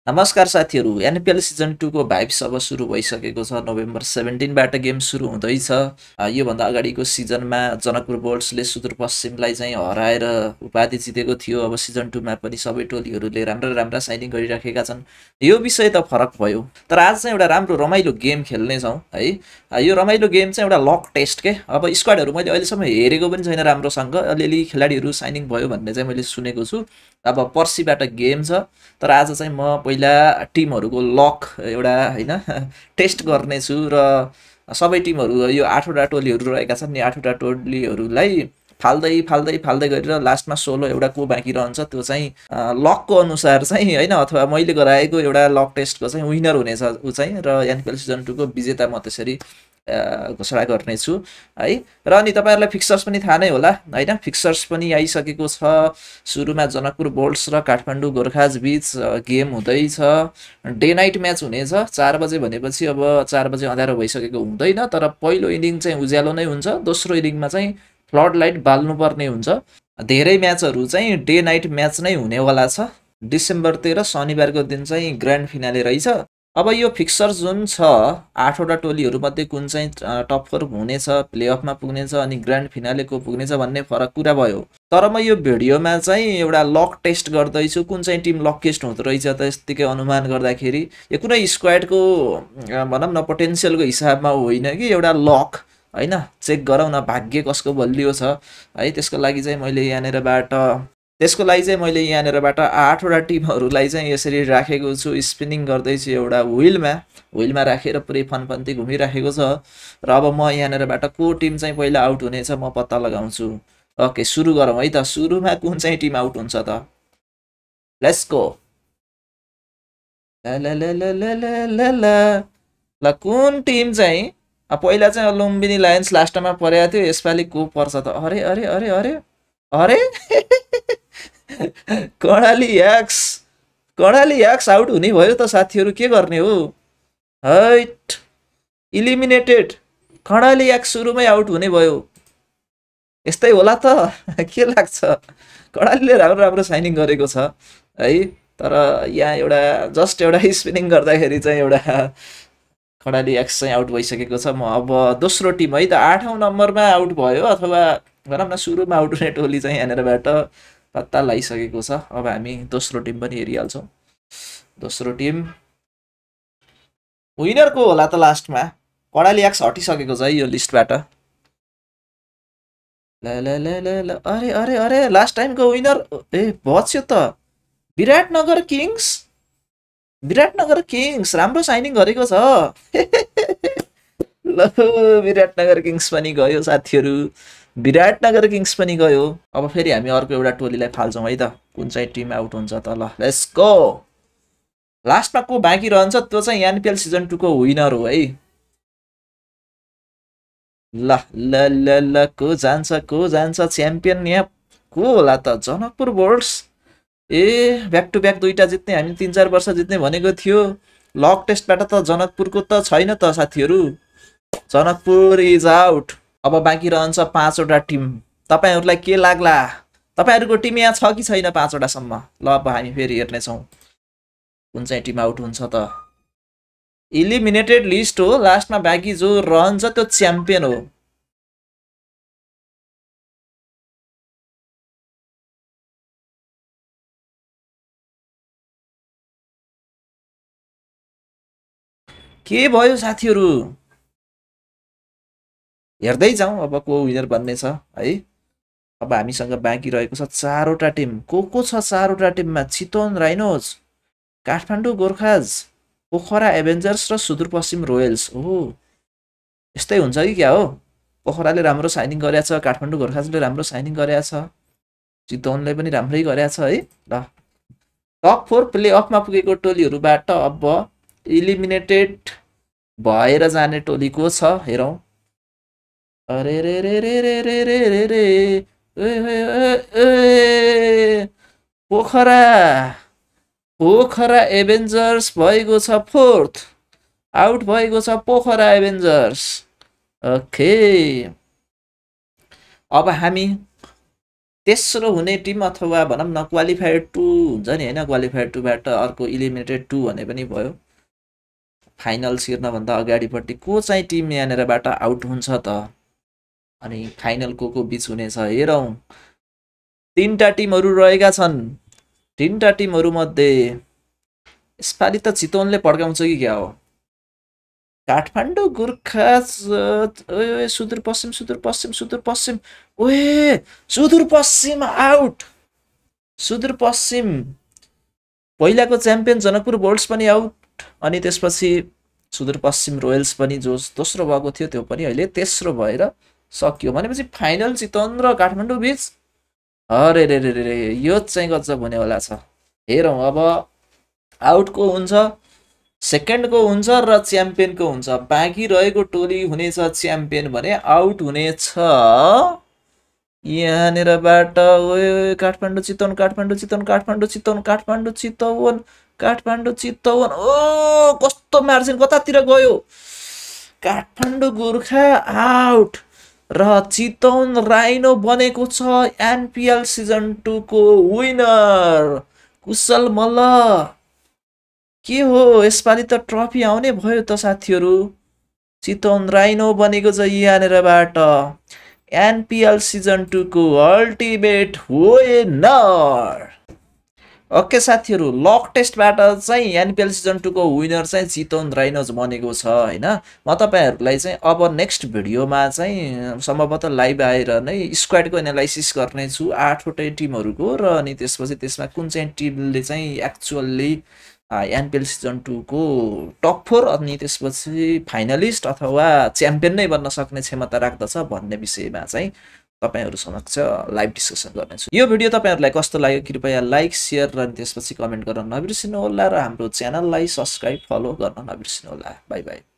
नमस्कार साथीहरू, NPL season 2 को भाइब्स अब सुरु भइसकेको छ। नोभेम्बर 17 बाट गेम सुरु हुँदैछ। योभन्दा अगाडिको सिजनमा जनकपुर बोल्ट्सले सुदूरपश्चिमलाई चाहिँ हराएर उपाधि जितेको थियो। अब सिजन 2 मा पनि सबै टोलीहरूले राम्रा राम्रा साइनिङ गरिराखेका छन्। यो विषय त फरक भयो, तर आज चाहिँ एउटा राम्रो रमाइलो गेम खेल्नेछौँ है। यो रमाइलो गेम चाहिँ एउटा लक टेस्ट के। अब स्क्वाडहरू मैले अहिलेसम्म हेरेको पनि छैन राम्रोसँग, अलिअलि खेलाडीहरू साइनिङ भयो भन्ने चाहिँ मैले सुनेको छु। अब पर्सिबाट गेम छ, तर आज चाहिँ म पहिला टिमहरूको लक एउटा होइन टेस्ट गर्नेछु र सबै टिमहरू यो 8वटा टोलीहरू रहेका छन्। नि 8वटा टोलीहरूलाई फाल्दै फाल्दै फाल्दै गरेर लास्टमा 16 एउटा को बाँकी रहन्छ त्यो चाहिँ लकको अनुसार चाहिँ होइन, अथवा मैले गराएको एउटा लक टेस्टको चाहिँ विनर हुनेछ ऊ चाहिँ, र एनपिएल सिजन 2 को विजेता म त्यसरी घोषणा गर्नेछु है। र अनि तपाईँहरूलाई फिक्सर्स पनि थाहा नै होला होइन, फिक्सर्स पनि आइसकेको छ। सुरुमा जनकपुर बोल्ट्स र काठमाडौँ गोर्खाज बीच गेम हुँदैछ। डे नाइट म्याच हुनेछ 4 बजे भनेपछि अब 4 बजे अँध्यारो भइसकेको हुँदैन, तर पहिलो इनिङ चाहिँ उज्यालो नै हुन्छ, दोस्रो इनिङमा चाहिँ फ्लड लाइट बाल्नुपर्ने हुन्छ। धेरै म्याचहरू चाहिँ डे नाइट म्याच नै हुनेवाला छ। डिसेम्बर 13 शनिबारको दिन चाहिँ ग्रान्ड फिनाले रहेछ। अब यो फिक्सर जुन छ 8वटा टोलीहरूमध्ये कुन चाहिँ टप 4 हुनेछ, प्लेअफमा पुग्नेछ अनि ग्रान्ड फिनालेको पुग्नेछ भन्ने फरक कुरा भयो। तर म यो भिडियोमा चाहिँ एउटा लक टेस्ट गर्दैछु, कुन चाहिँ टिम लकिएस्ट हुँदो रहेछ त यत्तिकै अनुमान गर्दाखेरि। यो कुनै स्क्वाडको भनौँ न पोटेन्सियलको हिसाबमा होइन कि एउटा लक होइन, चेक गरौँ न भाग्य कसको बलियो छ है। त्यसको लागि चाहिँ मैले यहाँनिरबाट 8वटा टिमहरूलाई चाहिँ यसरी राखेको छु। स्पिनिङ गर्दैछु एउटा व्हिलमा राखेर पुरै फनफन्ती घुमिराखेको छ। र अब म यहाँनिरबाट को टिम चाहिँ पहिला आउट हुनेछ म पत्ता लगाउँछु। ओके, सुरु गरौँ है त। सुरुमा कुन चाहिँ टिम आउट हुन्छ त? Let's go. ल ल ल ल ल ल ल ल कुन टिम चाहिँ पहिला चाहिँ लुम्बिनी लायन्स लास्टमा परेको थियो, यसपालि को पर्छ त? अरे अरे अरे अरे अरे कर्णाली एक्स आउट हुने भयो त साथीहरू, के गर्ने हो? हैट, इलिमिनेटेड। कर्णाली एक्स सुरुमै आउट हुने भयो। यस्तै होला त के लाग्छ? कर्णालीले राम्रो राम्रो साइनिङ गरेको छ है, तर यहाँ एउटा जस्ट एउटा स्पिनिङ गर्दाखेरि चाहिँ एउटा कर्णाली एक्स चाहिँ आउट भइसकेको छ। म अब दोस्रो टिम है त 8औं नम्बरमा आउट भयो, अथवा भनौँ न सुरुमा आउट हुने टोली चाहिँ यहाँनिरबाट पत्ता लगाइसकेको छ। अब हामी दोस्रो टिम पनि हेरिहाल्छौँ। दोस्रो टिम विनर को होला त? लास्टमा कर्णाली एक्स हटिसकेको छ है यो लिस्टबाट। ल ल ल ल ल अरे अरे अरे लास्ट टाइमको विनर बच्यो त। विराटनगर किङ्स राम्रो साइनिङ गरेको छ। ल विराटनगर किङ्स पनि गयो साथीहरू, विराटनगर किङ्स पनि गयो। अब फेरि हामी अर्को एउटा टोलीलाई फाल्छौँ है त, कुन चाहिँ टिम आउट हुन्छ त। ल लेट्स गो। लास्टमा को बाँकी रहन्छ त्यो चाहिँ एनपिएल सिजन 2 को विनर हो है। ल ल ल ल को जान्छ च्याम्पियन यहाँ को होला त? Janakpur bolts. Back to back दुईटा जित्ने, हामी 3-4 वर्ष जित्ने भनेको थियो। लक टेस्टबाट त जनकपुरको त छैन त साथीहरू, जनकपुर इज आउट। अब बाँकी रहन्छ 5वटा टिम। तपाईँहरूलाई के लाग्ला? तपाईँहरूको टिम यहाँ छ कि छैन 5वटासम्म? ल अब हामी फेरि हेर्नेछौँ कुन चाहिँ टिम आउट हुन्छ त। इलिमिनेटेड लिस्ट हो, लास्टमा बाँकी जो रहन्छ त्यो च्याम्पियन हो। के भयो साथीहरू? हेर्दै जाउँ अब को विनर बन्ने छ है। अब हामीसँग बाँकी रहेको छ 4वटा टिम। को छ 4वटा टिममा? चितवन राइनोज, काठमाडौँ गोर्खाज, पोखरा एभेन्जर्स र सुदूरपश्चिम रोयल्स। यस्तै हुन्छ कि क्या हो? पोखराले राम्रो साइनिङ गरेछ, काठमाडौँ गोर्खाजले राम्रो साइनिङ गरेछ, चितवनले पनि राम्रै गरेछ है। ल टप 4 प्ले अफमा पुगेको टोलीहरूबाट अब इलिमिनेटेड भएर जाने टोली को छ हेरौँ। अरे रे रे रे रे रे रे रे रे पोखरा एभेन्जर्स भएको छ 4th, आउट भएको छ पोखरा एभेन्जर्स। ओके, अब हामी तेस्रो हुने टिम अथवा भनौँ न क्वालिफायर 2 हुन्छ नि होइन, क्वालिफायर 2 बाट अर्को इलिमिनेटेड 2 भने पनि भयो। फाइनल छिर्नभन्दा अगाडिपट्टि को चाहिँ टिम यहाँनिरबाट आउट हुन्छ त, अनि फाइनल को बिच हुनेछ हेरौँ। 3टा टिमहरू रहेका छन्। 3टा टिमहरूमध्ये यसपालि त चितवनले पड्काउँछ कि क्या हो? काठमाडौँ गोर्खा सुदूरपश्चिम सुदूरपश्चिम सुदूरपश्चिम ओए सुदूरपश्चिम आउट। सुदूरपश्चिम पहिलाको च्याम्पियन जनकपुर बोल्ट्स पनि आउट, अनि त्यसपछि सुदूरपश्चिम रोयल्स पनि जो दोस्रो भएको थियो त्यो पनि अहिले तेस्रो भएर सक्यो। भनेपछि फाइनल चितवन र काठमाडौँ बीच। अरे रे रे रे, यो चाहिँ गजब हुनेवाला छ। हेरौँ अब आउटको हुन्छ, सेकेन्डको हुन्छ र च्याम्पियनको हुन्छ। बाँकी रहेको टोली हुनेछ च्याम्पियन भने आउट हुनेछ यहाँनिरबाट ओए काठमाडौँ चितवन काठमाडौँ चितवन काठमाडौँ चितवन काठमाडौँ चितवन काठमाडौँ चितवन। ओ कस्तो मार्जिन कतातिर गयो? काठमाडौँ गोर्खा आउट र चितवन राइनो बनेको छ एनपिएल सिजन 2 को विनर। कुशल मल्ल के हो यसपालि त ट्रफी आउने भयो त साथीहरू। चितवन राइनो बनेको छ यहाँनिरबाट एनपिएल सिजन 2 को अल्टिमेट विनर। ओके साथीहरू, लक टेस्टबाट चाहिँ एनपिएल सिजन 2 को विनर चाहिँ चितवन राइनोज बनेको छ होइन। म तपाईँहरूलाई चाहिँ अब नेक्स्ट भिडियोमा चाहिँ सम्भवतः लाइभ आएर नै स्क्वाडको एनालाइसिस गर्नेछु 8वटै टिमहरूको, र अनि त्यसपछि त्यसमा कुन चाहिँ टिमले चाहिँ एक्चुअल्ली एनपिएल सिजन 2 को टप 4 अनि त्यसपछि फाइनलिस्ट अथवा च्याम्पियन नै बन्न सक्ने क्षमता राख्दछ भन्ने विषयमा चाहिँ तपाईहरु समक्ष लाइभ डिस्कसन गर्नेछु। यो भिडियो तपाईहरुलाई कस्तो लाग्यो कृपया लाइक शेयर र त्यसपछि कमेन्ट गर्न नबिर्सिनु होला र हाम्रो च्यानललाई सब्स्क्राइब फलो गर्न नबिर्सिनु होला। Bye bye.